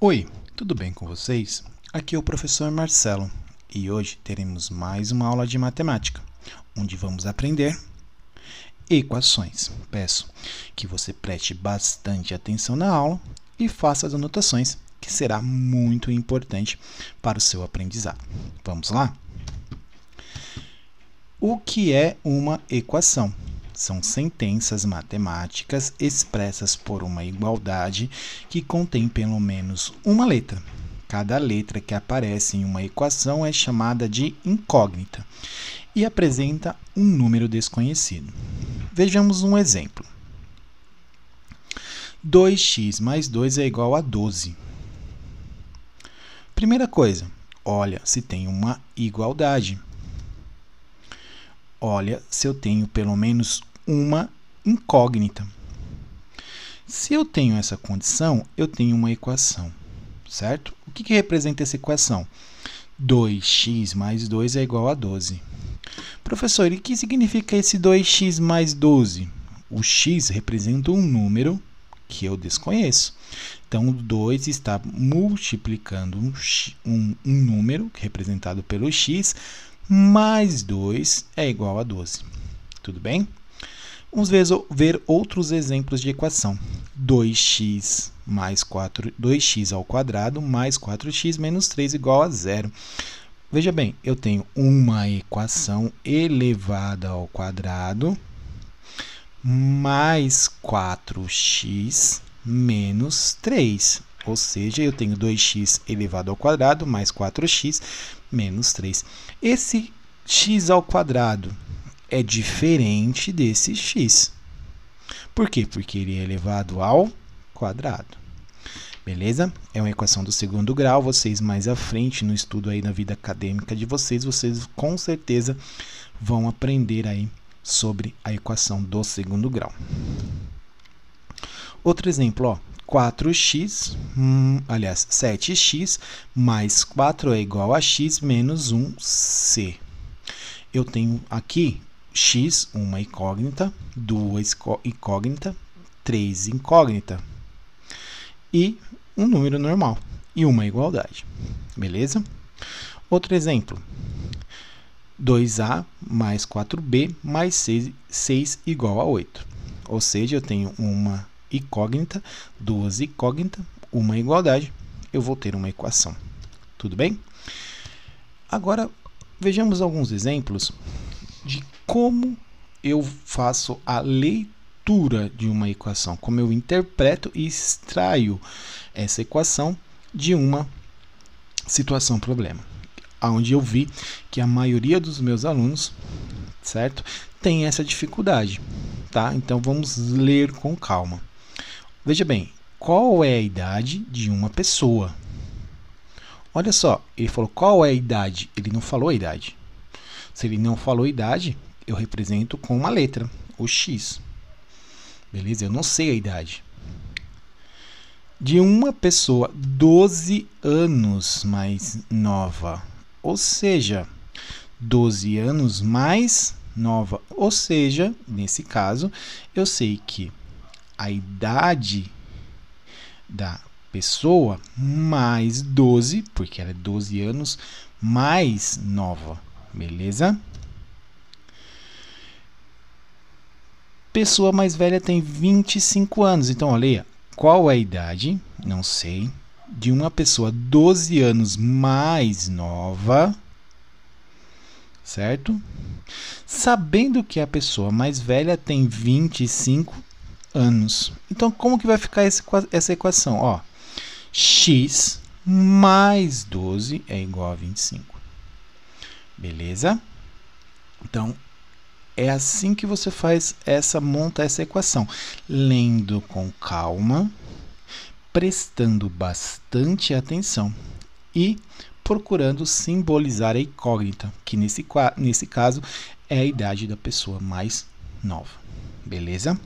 Oi, tudo bem com vocês? Aqui é o professor Marcelo e hoje teremos mais uma aula de matemática, onde vamos aprender equações. Peço que você preste bastante atenção na aula e faça as anotações, que será muito importante para o seu aprendizado. Vamos lá? O que é uma equação? São sentenças matemáticas expressas por uma igualdade que contém pelo menos uma letra. Cada letra que aparece em uma equação é chamada de incógnita e apresenta um número desconhecido. Vejamos um exemplo. 2x mais 2 é igual a 12. Primeira coisa, olha se tem uma igualdade. Olha se eu tenho pelo menos uma incógnita. Se eu tenho essa condição, eu tenho uma equação, certo? O que representa essa equação? 2x mais 2 é igual a 12. Professor, e o que significa esse 2x mais 12? O x representa um número que eu desconheço. Então, o 2 está multiplicando um número, representado pelo x, mais 2 é igual a 12. Tudo bem? Vamos ver outros exemplos de equação. 2x mais 4, 2x ao quadrado mais 4x menos 3 igual a 0. Veja bem, eu tenho uma equação elevada ao quadrado mais 4x menos 3. Ou seja, eu tenho 2x elevado ao quadrado mais 4x menos 3. Esse x ao quadrado é diferente desse x. Por quê? Porque ele é elevado ao quadrado. Beleza? É uma equação do segundo grau. Vocês mais à frente, no estudo aí na vida acadêmica de vocês com certeza vão aprender aí sobre a equação do segundo grau. Outro exemplo, ó. 7x mais 4 é igual a x menos 1c. Eu tenho aqui x, uma incógnita, 2 incógnita, 3 incógnita e um número normal e uma igualdade. Beleza? Outro exemplo. 2a mais 4b mais 6 igual a 8. Ou seja, eu tenho uma incógnita, 2 incógnitas, uma igualdade, eu vou ter uma equação. Tudo bem? Agora, vejamos alguns exemplos de como eu faço a leitura de uma equação, como eu interpreto e extraio essa equação de uma situação problema, onde eu vi que a maioria dos meus alunos, certo, tem essa dificuldade, tá? Então, vamos ler com calma. Veja bem, qual é a idade de uma pessoa? Olha só, ele falou qual é a idade, ele não falou a idade. Se ele não falou a idade, eu represento com uma letra, o x. Beleza? Eu não sei a idade. De uma pessoa 12 anos mais nova, ou seja, 12 anos mais nova, ou seja, nesse caso, eu sei que a idade da pessoa mais 12, porque ela é 12 anos mais nova, beleza? Pessoa mais velha tem 25 anos, então olha aí, qual é a idade? Não sei. De uma pessoa 12 anos mais nova, certo? Sabendo que a pessoa mais velha tem 25 anos. Então, como que vai ficar essa equação? Ó, x mais 12 é igual a 25. Beleza? Então, é assim que você monta essa equação. Lendo com calma, prestando bastante atenção e procurando simbolizar a incógnita, que nesse caso é a idade da pessoa mais nova. Beleza?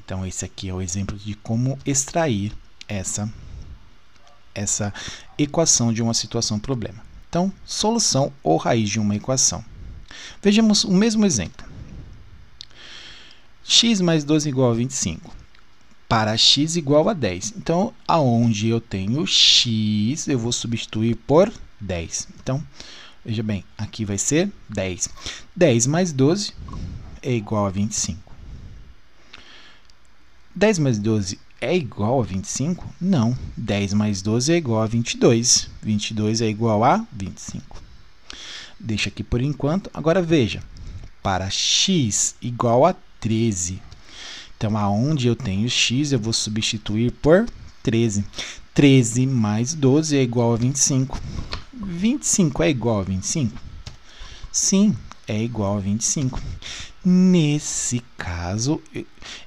Então, esse aqui é o exemplo de como extrair essa equação de uma situação problema. Então, solução ou raiz de uma equação. Vejamos o mesmo exemplo. X mais 12 igual a 25. para x igual a 10. Então, aonde eu tenho x, eu vou substituir por 10. Então, veja bem, aqui vai ser 10. 10 mais 12 é igual a 25. 10 mais 12 é igual a 25? Não. 10 mais 12 é igual a 22. 22 é igual a 25. Deixa aqui por enquanto. Agora, veja. Para x igual a 13. Então, aonde eu tenho x, eu vou substituir por 13. 13 mais 12 é igual a 25. 25 é igual a 25? Sim, é igual a 25. Nesse caso,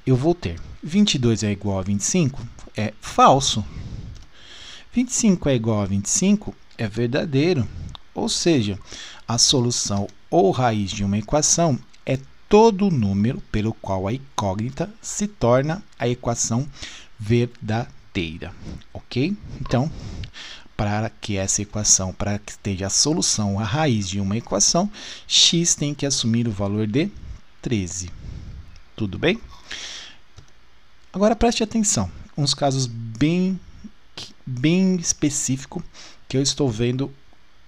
eu vou ter 22 é igual a 25? É falso. 25 é igual a 25? É verdadeiro. Ou seja, a solução ou raiz de uma equação é todo número pelo qual a incógnita se torna a equação verdadeira. Ok? Então, para que essa equação, para que esteja a solução, a raiz de uma equação, x tem que assumir o valor de 13. Tudo bem? Agora preste atenção, uns casos bem específicos que eu estou vendo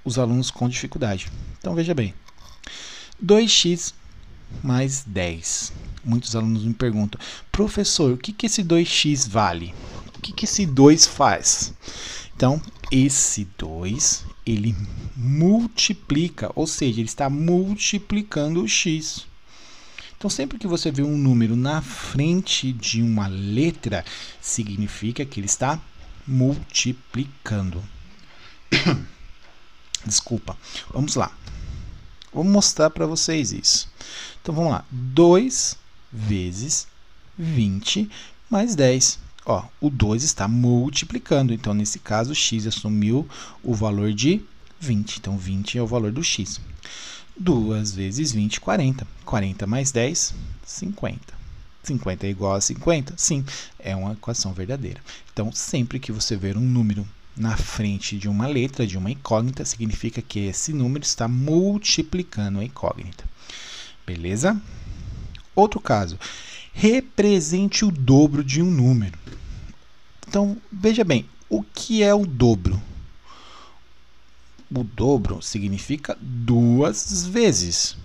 os alunos com dificuldade. Então veja bem, 2x mais 10. Muitos alunos me perguntam, professor, o que esse 2x vale? O que esse 2 faz? Então, esse 2, ele multiplica, ou seja, ele está multiplicando o x. Então, sempre que você vê um número na frente de uma letra, significa que ele está multiplicando. Desculpa. Vamos lá. Vou mostrar para vocês isso. Então, vamos lá. 2 vezes 20 mais 10. Ó, o 2 está multiplicando. Então, nesse caso, x assumiu o valor de 20. Então, 20 é o valor do x. 2 vezes 20, 40. 40 mais 10, 50. 50 é igual a 50? Sim, é uma equação verdadeira. Então, sempre que você ver um número na frente de uma letra, de uma incógnita, significa que esse número está multiplicando a incógnita. Beleza? Outro caso. Represente o dobro de um número. Então, veja bem, o que é o dobro? O dobro significa 2 vezes.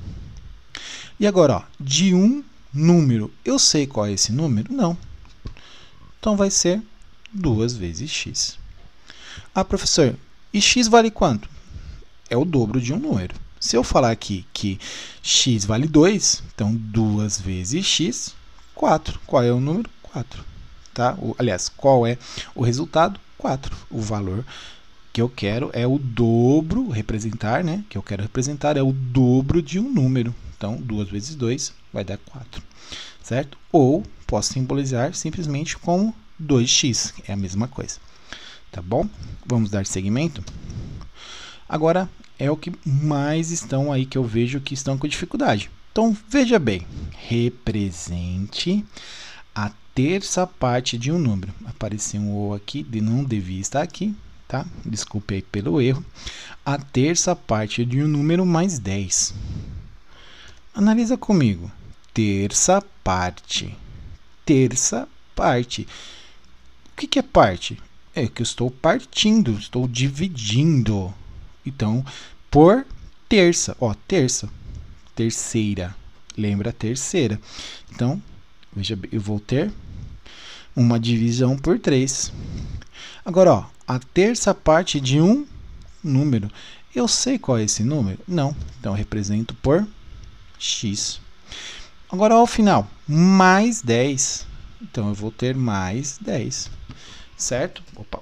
E agora, ó, de um número, eu sei qual é esse número? Não. Então, vai ser 2 vezes x. Ah, professor, e x vale quanto? É o dobro de um número. Se eu falar aqui que x vale 2, então 2 vezes x, 4. Qual é o número? 4. Tá? Aliás, qual é o resultado? 4. O valor que eu quero é o dobro, representar, né? Que eu quero representar é o dobro de um número. Então, 2 vezes 2 vai dar 4, certo? Ou posso simbolizar simplesmente como 2x, é a mesma coisa. Tá bom? Vamos dar seguimento? Agora, é o que mais estão aí que eu vejo que estão com dificuldade. Então, veja bem, represente a terça parte de um número. Apareceu um O aqui, não devia estar aqui. Tá? Desculpe aí pelo erro. A terça parte de um número mais 10. Analisa comigo. Terça parte. Terça parte. O que é parte? É que eu estou partindo, estou dividindo. Então, por terça. Ó, terça. Terceira. Lembra? Terceira. Então, veja, eu vou ter uma divisão por 3. Agora, ó, a terça parte de um número. Eu sei qual é esse número? Não. Então, eu represento por x. Agora, ao final, mais 10. Então, eu vou ter mais 10. Certo? Opa.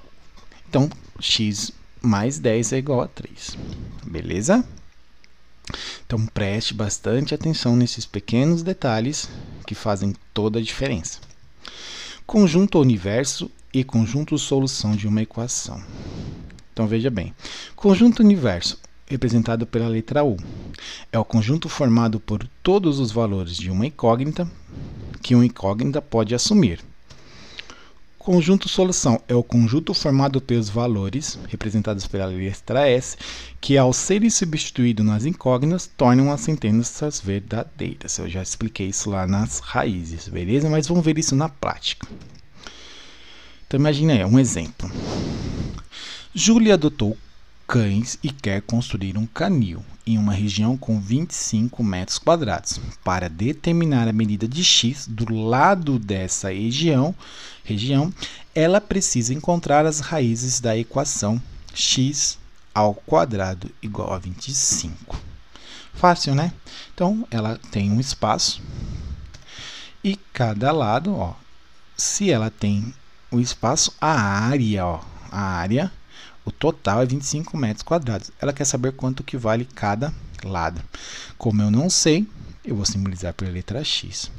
Então, x mais 10 é igual a 3. Beleza? Então, preste bastante atenção nesses pequenos detalhes que fazem toda a diferença. Conjunto universo e conjunto solução de uma equação. Então, veja bem. Conjunto universo, representado pela letra U, é o conjunto formado por todos os valores de uma incógnita que uma incógnita pode assumir. Conjunto solução é o conjunto formado pelos valores, representados pela letra S, que ao serem substituídos nas incógnitas, tornam as sentenças verdadeiras. Eu já expliquei isso lá nas raízes, beleza? Mas vamos ver isso na prática. Então, imagine aí, um exemplo. Júlia adotou cães e quer construir um canil em uma região com 25 metros quadrados. Para determinar a medida de x do lado dessa região, ela precisa encontrar as raízes da equação x ao quadrado igual a 25. Fácil, né? Então, ela tem um espaço e cada lado, ó, se ela tem o espaço, a área, o total é 25 metros quadrados. Ela quer saber quanto que vale cada lado. Como eu não sei, eu vou simbolizar pela letra x.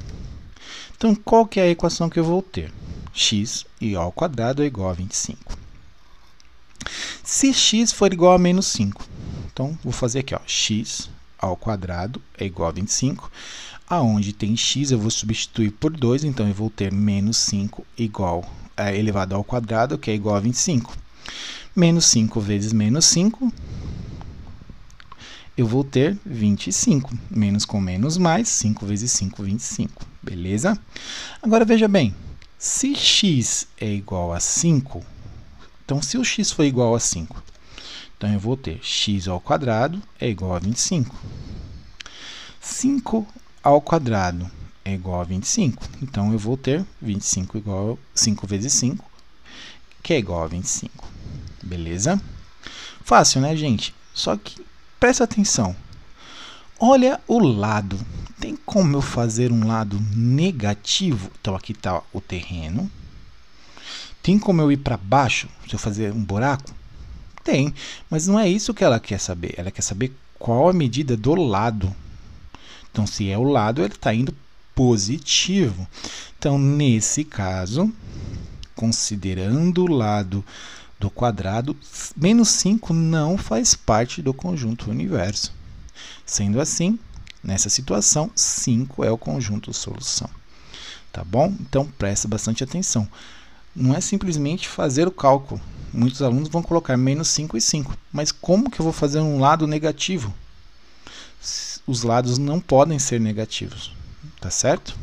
Então, qual que é a equação que eu vou ter? X ao quadrado é igual a 25. Se x for igual a menos 5, então, vou fazer aqui, ó, x ao quadrado é igual a 25. Aonde tem x, eu vou substituir por 2, então eu vou ter menos 5 elevado ao quadrado, que é igual a 25. Menos 5 vezes menos 5, eu vou ter 25. Menos com menos mais, 5 vezes 5, 25. Beleza? Agora, veja bem, se x é igual a 5, então, se o x for igual a 5, então eu vou ter x ao quadrado é igual a 25. 5 ao quadrado é igual a 25. Então, eu vou ter 25 igual a 5 vezes 5, que é igual a 25. Beleza? Fácil, né, gente? Só que, presta atenção. Olha o lado. Tem como eu fazer um lado negativo? Então, aqui está o terreno. Tem como eu ir para baixo, se eu fazer um buraco? Tem, mas não é isso que ela quer saber. Ela quer saber qual a medida do lado. Então, se é o lado, ele está indo positivo. Então, nesse caso, considerando o lado do quadrado, menos 5 não faz parte do conjunto universo. Sendo assim, nessa situação, 5 é o conjunto solução. Tá bom? Então, presta bastante atenção. Não é simplesmente fazer o cálculo. Muitos alunos vão colocar menos 5 e 5. Mas como que eu vou fazer um lado negativo? Os lados não podem ser negativos. Tá certo?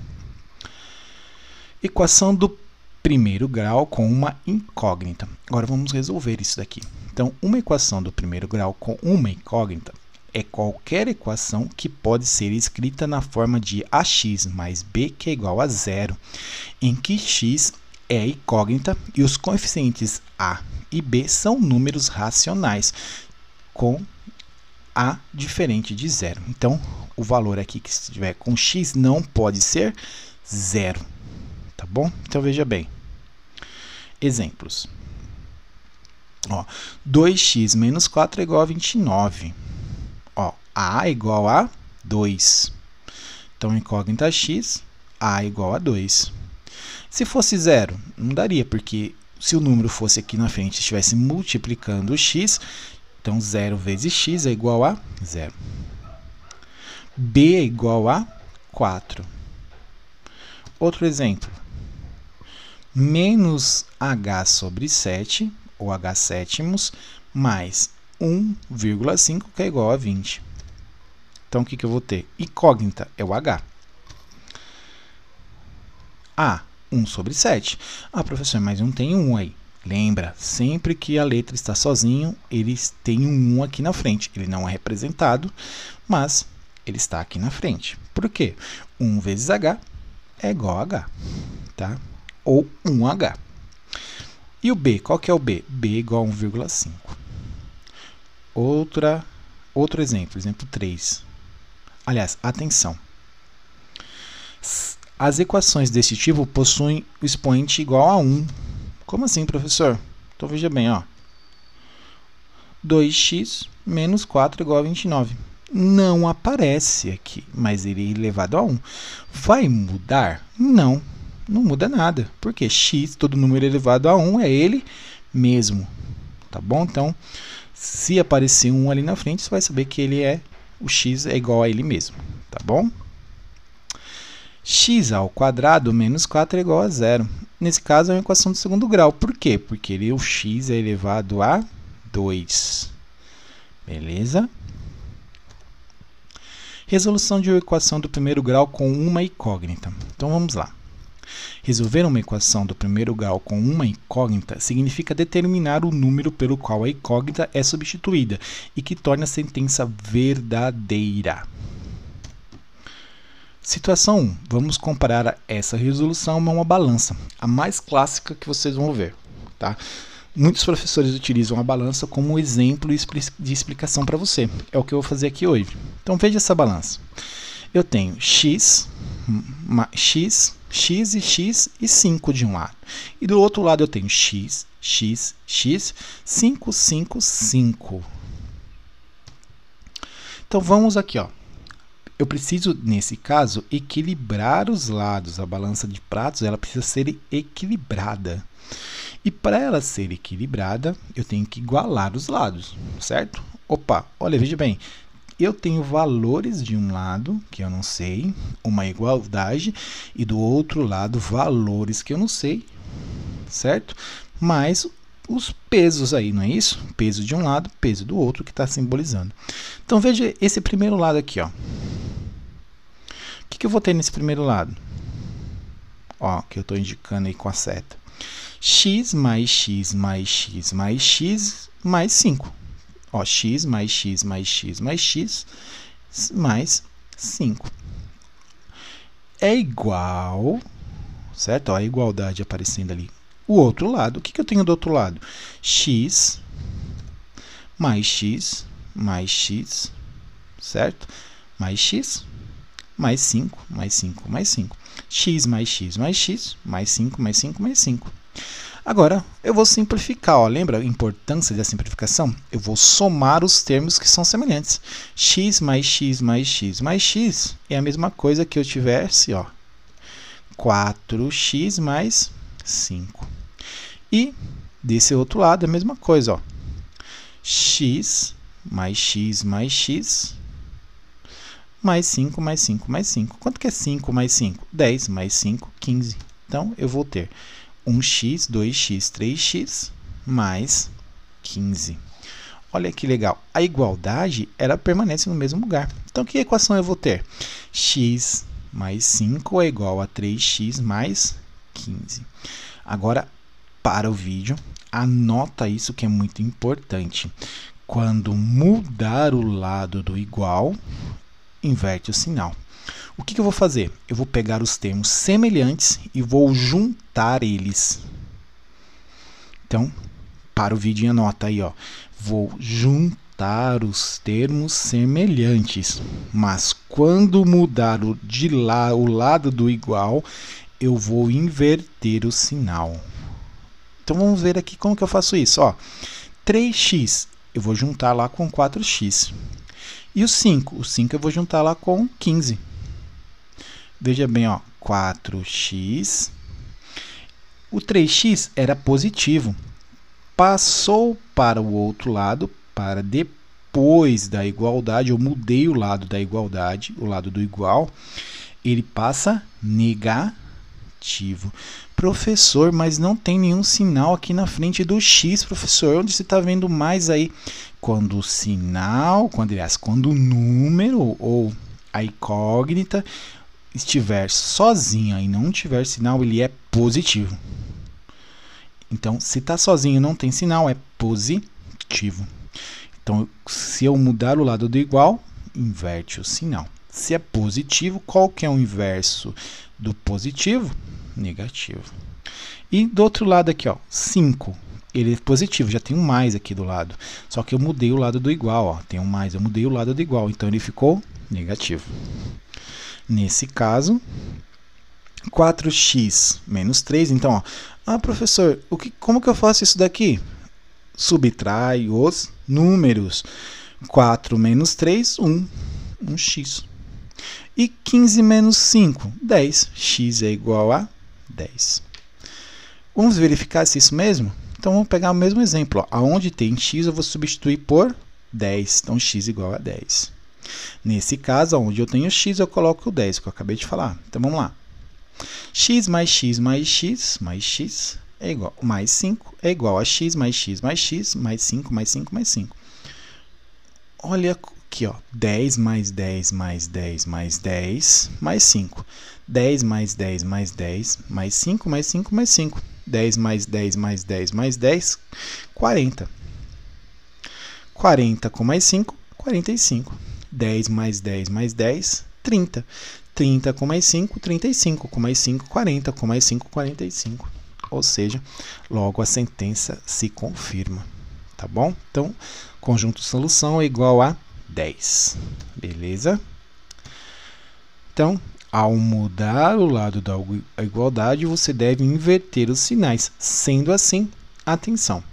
Equação do primeiro grau com uma incógnita. Agora vamos resolver isso daqui. Então, uma equação do primeiro grau com uma incógnita é qualquer equação que pode ser escrita na forma de ax mais b, que é igual a 0, em que x é incógnita e os coeficientes a e b são números racionais, com a diferente de 0. Então, o valor aqui que estiver com x não pode ser 0. Tá bom? Então, veja bem. Exemplos. Ó, 2x menos 4 é igual a 29. Ó, a é igual a 2. Então, incógnita x, a é igual a 2. Se fosse 0, não daria, porque se o número fosse aqui na frente e estivesse multiplicando o x, então 0 vezes x é igual a 0. B é igual a 4. Outro exemplo. Menos h sobre 7, ou h sétimos, mais 1,5, que é igual a 20. Então, o que eu vou ter? Incógnita é o h. A, 1 sobre 7. Ah, professor, mas não tem 1 aí. Lembra, sempre que a letra está sozinho, ele tem um 1 aqui na frente. Ele não é representado, mas ele está aqui na frente. Por quê? 1 vezes h é igual a h, tá? Ou 1h. E o b, qual que é o b? b é igual a 1,5. Outro exemplo, exemplo 3. Aliás, atenção. As equações desse tipo possuem o expoente igual a 1. Como assim, professor? Então, veja bem, ó. 2x menos 4 igual a 29. Não aparece aqui, mas ele é elevado a 1. Vai mudar? Não, não muda nada. Porque x, todo número elevado a 1, é ele mesmo. Tá bom? Então, se aparecer 1 ali na frente, você vai saber que o x é igual a ele mesmo. Tá bom? X ao quadrado menos 4 é igual a 0. Nesse caso, é uma equação de segundo grau. Por quê? Porque o x é elevado a 2. Beleza? Resolução de uma equação do primeiro grau com uma incógnita. Então, vamos lá. Resolver uma equação do primeiro grau com uma incógnita significa determinar o número pelo qual a incógnita é substituída e que torna a sentença verdadeira. Situação 1. Vamos comparar essa resolução a uma balança, a mais clássica que vocês vão ver. Tá? Muitos professores utilizam a balança como um exemplo de explicação para você. É o que eu vou fazer aqui hoje. Então veja essa balança. Eu tenho x e x e 5 de um lado. E do outro lado eu tenho x, 5, 5, 5. Então vamos aqui, ó. Eu preciso, nesse caso, equilibrar os lados. A balança de pratos ela precisa ser equilibrada. E para ela ser equilibrada, eu tenho que igualar os lados, certo? Opa, olha, veja bem. Eu tenho valores de um lado, que eu não sei, uma igualdade, e do outro lado, valores que eu não sei, certo? Mais os pesos aí, não é isso? Peso de um lado, peso do outro, que está simbolizando. Então, veja esse primeiro lado aqui, ó. O que eu vou ter nesse primeiro lado? Ó, que eu estou indicando aí com a seta. X mais x mais x mais x mais 5. Ó, x mais x mais x mais x mais 5. É igual, certo? Ó, a igualdade aparecendo ali. O outro lado, o que eu tenho do outro lado? X mais x mais x, certo? Mais x mais 5, mais 5, mais 5. X mais x mais x, mais 5, mais 5, mais 5. Agora, eu vou simplificar. Ó. Lembra a importância da simplificação? Eu vou somar os termos que são semelhantes. X mais x mais x mais x é a mesma coisa que eu tivesse, ó, 4x mais 5. E desse outro lado, a mesma coisa. Ó, x mais x mais x mais 5 mais 5 mais 5. Quanto que é 5 mais 5? 10 mais 5, 15. Então, eu vou ter 1x, 2x, 3x mais 15. Olha que legal. A igualdade, ela permanece no mesmo lugar. Então, que equação eu vou ter? X mais 5 é igual a 3x mais 15. Agora, para o vídeo, anota isso que é muito importante. Quando mudar o lado do igual, inverte o sinal. O que eu vou fazer? Eu vou pegar os termos semelhantes e vou juntar eles. Então, para o vídeo, anota aí, ó. Vou juntar os termos semelhantes. Mas quando mudar o lado do igual, eu vou inverter o sinal. Então, vamos ver aqui como que eu faço isso. Ó, 3x, eu vou juntar lá com 4x. E o 5? O 5 eu vou juntar lá com 15. Veja bem, ó, 4x. O 3x era positivo. Passou para o outro lado, para depois da igualdade, eu mudei o lado da igualdade, o lado do igual, ele passa negativo. Professor, mas não tem nenhum sinal aqui na frente do x, professor. Onde você está vendo mais aí? Quando o sinal, quando o número ou a incógnita estiver sozinha e não tiver sinal, ele é positivo. Então, se está sozinho e não tem sinal, é positivo. Então, se eu mudar o lado do igual, inverte o sinal. Se é positivo, qual que é o inverso do positivo? Negativo. E do outro lado aqui, ó, 5. Ele é positivo, já tem um mais aqui do lado. Só que eu mudei o lado do igual, ó. Tem um mais, eu mudei o lado do igual, então ele ficou negativo. Nesse caso, 4x menos 3, então, ó. Ah, professor, como que eu faço isso daqui? Subtrai os números. 4 menos 3, 1x. E 15 menos 5, 10. X é igual a 10. Vamos verificar se é isso mesmo? Então, vamos pegar o mesmo exemplo. Ó. Aonde tem x, eu vou substituir por 10. Então, x igual a 10. Nesse caso, onde eu tenho x, eu coloco o 10, que eu acabei de falar. Então, vamos lá. X mais x mais x mais x é igual mais 5 é igual a x mais x mais x mais 5 mais 5 mais 5. Olha Aqui, ó, 10 mais 10 mais 10 mais 10 mais 5. 10 mais 10 mais 10 mais 5 mais 5 mais 5. 10 mais 10 mais 10 mais 10, 40. 40 com mais 5, 45. 10 mais 10 mais 10, 30. 30 com mais 5, 35. Com mais 5, 40. Com mais 5, 45. Ou seja, logo a sentença se confirma. Tá bom? Então, conjunto solução é igual a 10. Beleza? Então, ao mudar o lado da igualdade, você deve inverter os sinais. Sendo assim, atenção.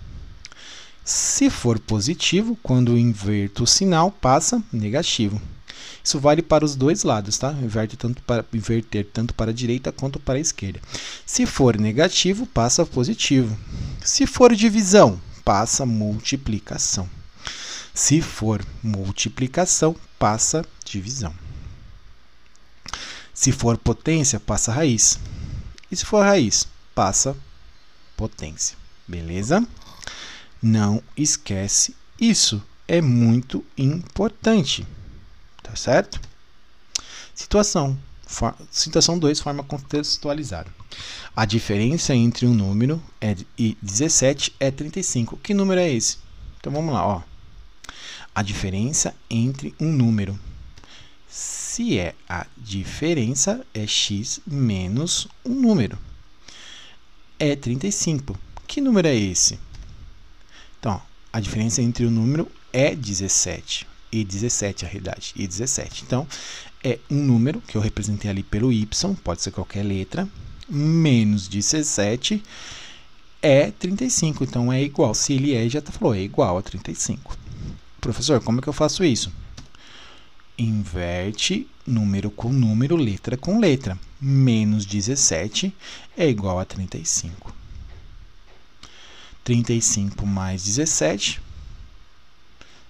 Se for positivo, quando inverto o sinal, passa negativo. Isso vale para os dois lados, tá? Inverter tanto para a direita quanto para a esquerda. Se for negativo, passa positivo. Se for divisão, passa multiplicação. Se for multiplicação, passa divisão. Se for potência, passa raiz. E se for raiz, passa potência. Beleza? Não esquece isso. É muito importante. Tá certo? Situação 2, forma contextualizada. A diferença entre um número e 17 é 35. Que número é esse? Então vamos lá, ó. A diferença entre um número. Se é a diferença, é x menos um número. É 35. Que número é esse? Então, ó, a diferença entre o número é 17. E 17, a realidade. E 17. Então, é um número que eu representei ali pelo y, pode ser qualquer letra, menos 17 é 35. Então, é igual. Se ele é, já falou, é igual a 35. Professor, como é que eu faço isso? Inverte número com número, letra com letra. Menos 17 é igual a 35. 35 mais 17,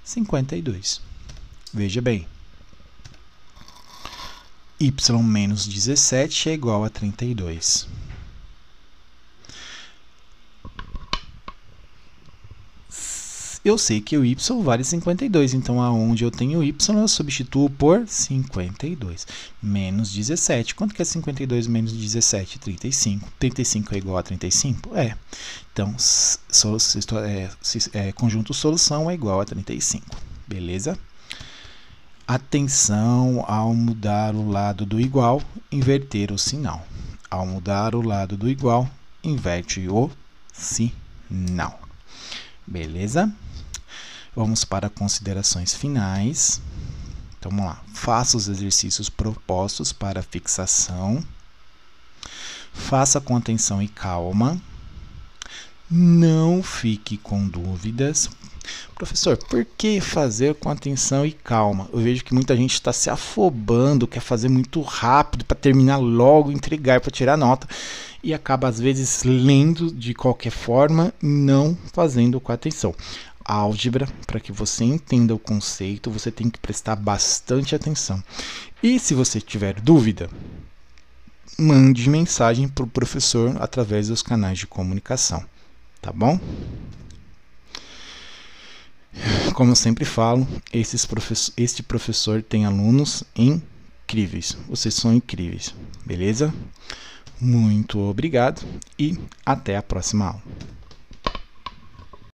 52. Veja bem. Y menos 17 é igual a 32. Eu sei que o y vale 52, então aonde eu tenho y, eu substituo por 52. Menos 17. Quanto que é 52 menos 17? 35. 35 é igual a 35? É. Então, conjunto solução é igual a 35. Beleza? Atenção ao mudar o lado do igual, inverter o sinal. Ao mudar o lado do igual, inverte o sinal. Beleza? Vamos para considerações finais. Então, vamos lá. Faça os exercícios propostos para fixação. Faça com atenção e calma. Não fique com dúvidas. Professor, por que fazer com atenção e calma? Eu vejo que muita gente está se afobando, quer fazer muito rápido para terminar logo, entregar para tirar nota e acaba às vezes lendo de qualquer forma, não fazendo com atenção. Álgebra, para que você entenda o conceito, você tem que prestar bastante atenção. E se você tiver dúvida, mande mensagem para o professor através dos canais de comunicação. Tá bom? Como eu sempre falo, este professor tem alunos incríveis. Vocês são incríveis, beleza? Muito obrigado e até a próxima aula.